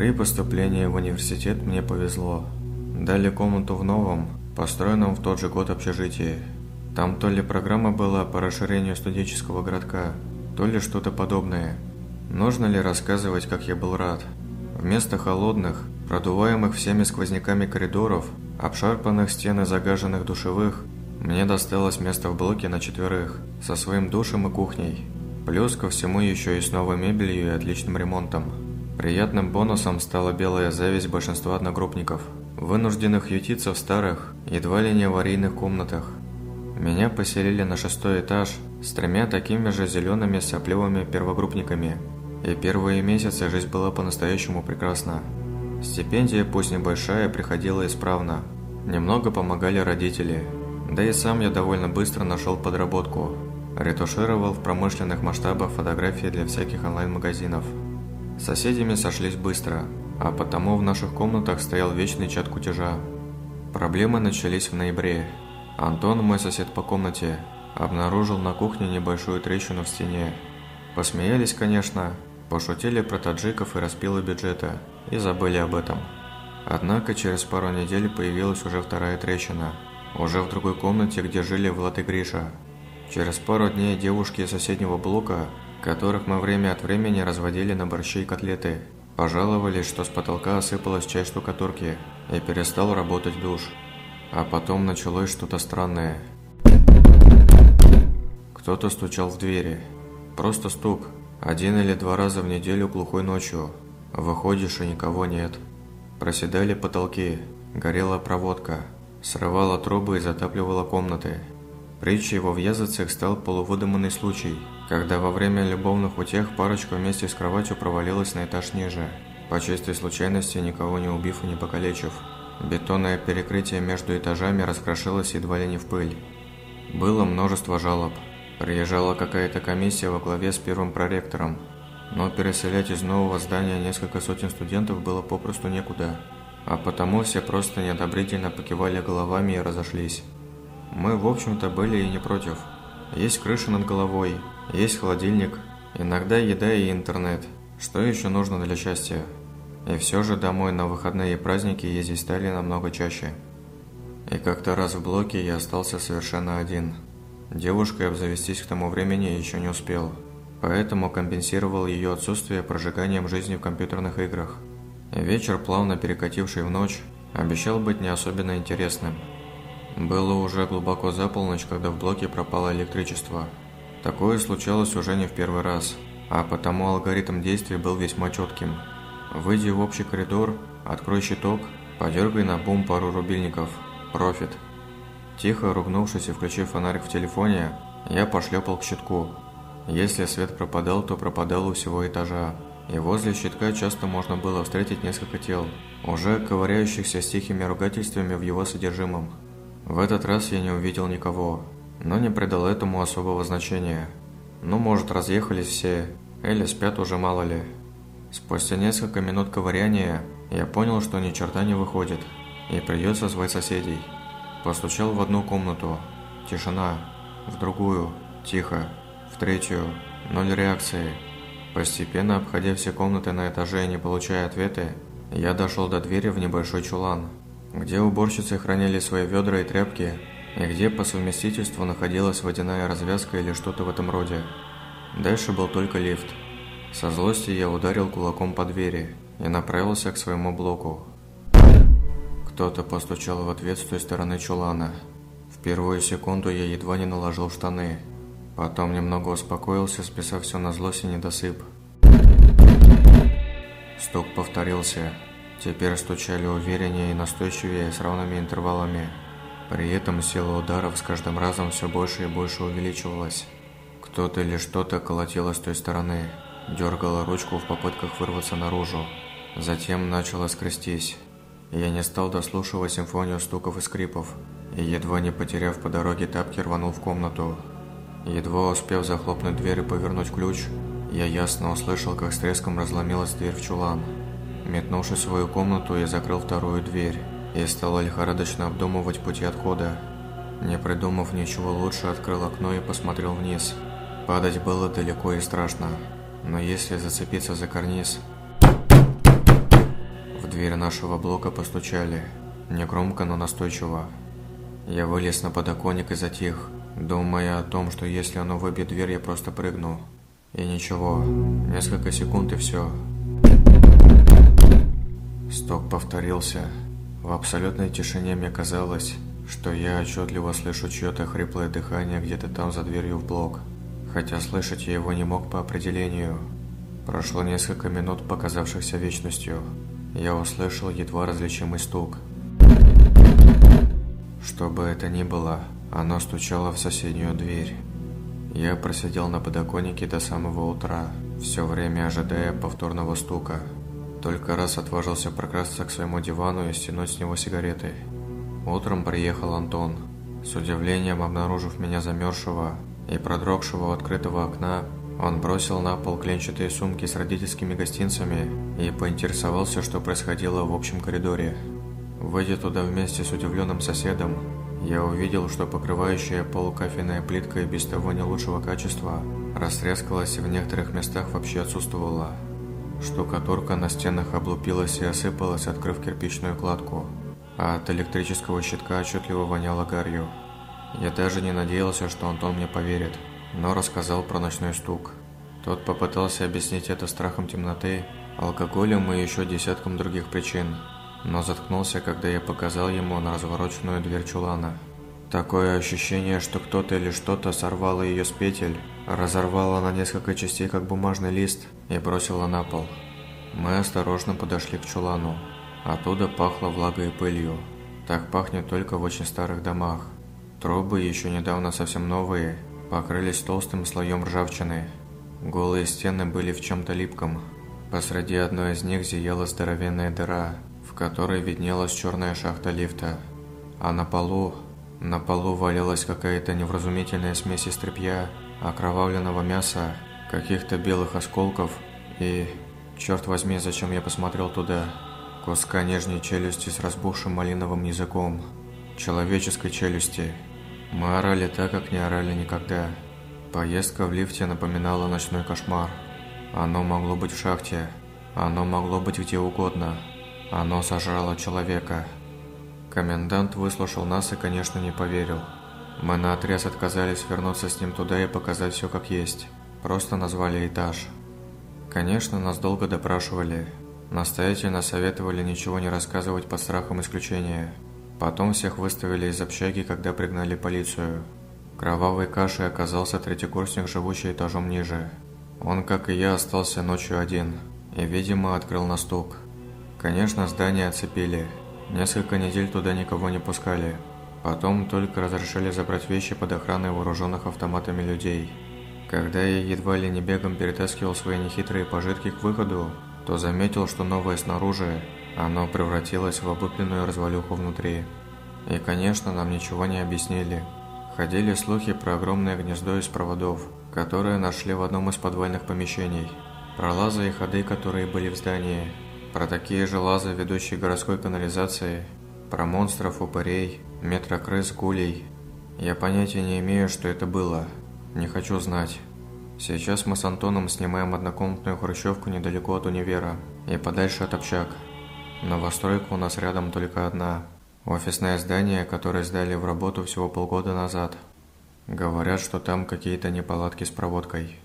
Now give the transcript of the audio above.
При поступлении в университет мне повезло. Дали комнату в новом, построенном в тот же год общежитии. Там то ли программа была по расширению студенческого городка, то ли что-то подобное. Нужно ли рассказывать, как я был рад? Вместо холодных, продуваемых всеми сквозняками коридоров, обшарпанных стен и загаженных душевых, мне досталось место в блоке на 4, со своим душем и кухней. Плюс ко всему еще и с новой мебелью и отличным ремонтом. Приятным бонусом стала белая зависть большинства одногруппников, вынужденных ютиться в старых, едва ли не аварийных комнатах. Меня поселили на 6-й этаж с 3 такими же зелеными сопливыми первогруппниками, и первые месяцы жизнь была по-настоящему прекрасна. Стипендия, пусть небольшая, приходила исправно. Немного помогали родители, да и сам я довольно быстро нашел подработку. Ретушировал в промышленных масштабах фотографии для всяких онлайн-магазинов. С соседями сошлись быстро, а потому в наших комнатах стоял вечный чат кутежа. Проблемы начались в ноябре. Антон, мой сосед по комнате, обнаружил на кухне небольшую трещину в стене. Посмеялись, конечно, пошутили про таджиков и распилы бюджета, и забыли об этом. Однако через пару недель появилась уже вторая трещина, уже в другой комнате, где жили Влад и Гриша. Через пару дней девушки из соседнего блока, которых мы время от времени разводили на борщи и котлеты, пожаловались, что с потолка осыпалась часть штукатурки и перестал работать душ. А потом началось что-то странное. Кто-то стучал в двери. Просто стук. 1 или 2 раза в неделю глухой ночью. Выходишь, и никого нет. Проседали потолки, горела проводка, срывала трубы и затапливала комнаты. Притчей во Вьязовцах стал полувыдуманный случай, когда во время любовных утех парочка вместе с кроватью провалилась на этаж ниже, по чистой случайности никого не убив и не покалечив. Бетонное перекрытие между этажами раскрошилось едва ли не в пыль. Было множество жалоб. Приезжала какая-то комиссия во главе с первым проректором, но переселять из нового здания несколько сотен студентов было попросту некуда, а потому все просто неодобрительно покивали головами и разошлись. Мы, в общем-то, были и не против. Есть крыша над головой, есть холодильник, иногда еда и интернет. Что еще нужно для счастья? И все же домой на выходные и праздники ездить стали намного чаще. И как-то раз в блоке я остался совершенно один. Девушкой обзавестись к тому времени еще не успел, поэтому компенсировал ее отсутствие прожиганием жизни в компьютерных играх. И вечер, плавно перекативший в ночь, обещал быть не особенно интересным. Было уже глубоко за полночь, когда в блоке пропало электричество. Такое случалось уже не в первый раз, а потому алгоритм действий был весьма четким. Выйди в общий коридор, открой щиток, подергай на бум пару рубильников. Профит. Тихо ругнувшись и включив фонарик в телефоне, я пошлепал к щитку. Если свет пропадал, то пропадал у всего этажа, и возле щитка часто можно было встретить несколько тел, уже ковыряющихся с тихими ругательствами в его содержимом. В этот раз я не увидел никого, но не придал этому особого значения. Ну, может, разъехались все, или спят уже, мало ли. Спустя несколько минут ковыряния я понял, что ни черта не выходит, и придется звать соседей. Постучал в одну комнату. Тишина. В другую. Тихо. В третью. 0 реакции. Постепенно, обходя все комнаты на этаже и не получая ответы, я дошел до двери в небольшой чулан, где уборщицы хранили свои ведра и тряпки, и где по совместительству находилась водяная развязка или что-то в этом роде. Дальше был только лифт. Со злости я ударил кулаком по двери и направился к своему блоку. Кто-то постучал в ответ с той стороны чулана. В первую секунду я едва не наложил штаны. Потом немного успокоился, списав все на злость и недосып. Стук повторился. Теперь стучали увереннее и настойчивее, с равными интервалами. При этом сила ударов с каждым разом все больше и больше увеличивалась. Кто-то или что-то колотило с той стороны, дергало ручку в попытках вырваться наружу. Затем начало скрестись. Я не стал дослушивать симфонию стуков и скрипов, и, едва не потеряв по дороге тапки, рванул в комнату. Едва успев захлопнуть дверь и повернуть ключ, я ясно услышал, как с треском разломилась дверь в чулан. Метнувшись в свою комнату, я закрыл вторую дверь и стал лихорадочно обдумывать пути отхода. Не придумав ничего лучше, открыл окно и посмотрел вниз. Падать было далеко и страшно, но если зацепиться за карниз... дверь нашего блока постучали. Негромко, но настойчиво. Я вылез на подоконник и затих, думая о том, что если оно выбьет дверь, я просто прыгну. И ничего, несколько секунд и все. Стук повторился. В абсолютной тишине мне казалось, что я отчетливо слышу чье-то хриплое дыхание где-то там за дверью в блок, хотя слышать я его не мог по определению. Прошло несколько минут, показавшихся вечностью. Я услышал едва различимый стук. Что бы это ни было, оно стучало в соседнюю дверь. Я просидел на подоконнике до самого утра, все время ожидая повторного стука. Только раз отважился прокрасться к своему дивану и стянуть с него сигареты. Утром приехал Антон. С удивлением обнаружив меня замерзшего и продрогшего у открытого окна, он бросил на пол клетчатые сумки с родительскими гостинцами и поинтересовался, что происходило в общем коридоре. Выйдя туда вместе с удивленным соседом, я увидел, что покрывающая пол кафельная плитка и без того не лучшего качества растрескалась и в некоторых местах вообще отсутствовала. Штукатурка на стенах облупилась и осыпалась, открыв кирпичную кладку, а от электрического щитка отчетливо воняло гарью. Я даже не надеялся, что Антон мне поверит, но рассказал про ночной стук. Тот попытался объяснить это страхом темноты, алкоголем и еще десятком других причин, но заткнулся, когда я показал ему на развороченную дверь чулана. Такое ощущение, что кто-то или что-то сорвало ее с петель, разорвало на несколько частей, как бумажный лист, и бросило на пол. Мы осторожно подошли к чулану. Оттуда пахло влагой и пылью. Так пахнет только в очень старых домах. Трубы, еще недавно совсем новые, покрылись толстым слоем ржавчины. Голые стены были в чем-то липком. Посреди одной из них зияла здоровенная дыра, в которой виднелась черная шахта лифта. А на полу валялась какая-то невразумительная смесь из тряпья, окровавленного мяса, каких-то белых осколков и, черт возьми, зачем я посмотрел туда, куска нижней челюсти с разбухшим малиновым языком. Человеческой челюсти. Мы орали так, как не орали никогда. Поездка в лифте напоминала ночной кошмар. Оно могло быть в шахте. Оно могло быть где угодно. Оно сожрало человека. Комендант выслушал нас и, конечно, не поверил. Мы наотрез отказались вернуться с ним туда и показать все как есть. Просто назвали этаж. Конечно, нас долго допрашивали. Настоятельно советовали ничего не рассказывать под страхом исключения. Потом всех выставили из общаги, когда пригнали полицию. Кровавой кашей оказался третьекурсник, живущий этажом ниже. Он, как и я, остался ночью один и, видимо, открыл на стук. Конечно, здание оцепили. Несколько недель туда никого не пускали. Потом только разрешили забрать вещи под охраной вооруженных автоматами людей. Когда я едва ли не бегом перетаскивал свои нехитрые пожитки к выходу, то заметил, что новое снаружи, оно превратилось в облупленную развалюху внутри. И, конечно, нам ничего не объяснили. Ходили слухи про огромное гнездо из проводов, которые нашли в одном из подвальных помещений, про лазы и ходы, которые были в здании, про такие же лазы, ведущие к городской канализации, про монстров, упырей, метрокрыс, гулей. Я понятия не имею, что это было. Не хочу знать. Сейчас мы с Антоном снимаем однокомнатную хрущевку недалеко от универа и подальше от общак. Новостройка у нас рядом только одна. Офисное здание, которое сдали в работу всего полгода назад. Говорят, что там какие-то неполадки с проводкой.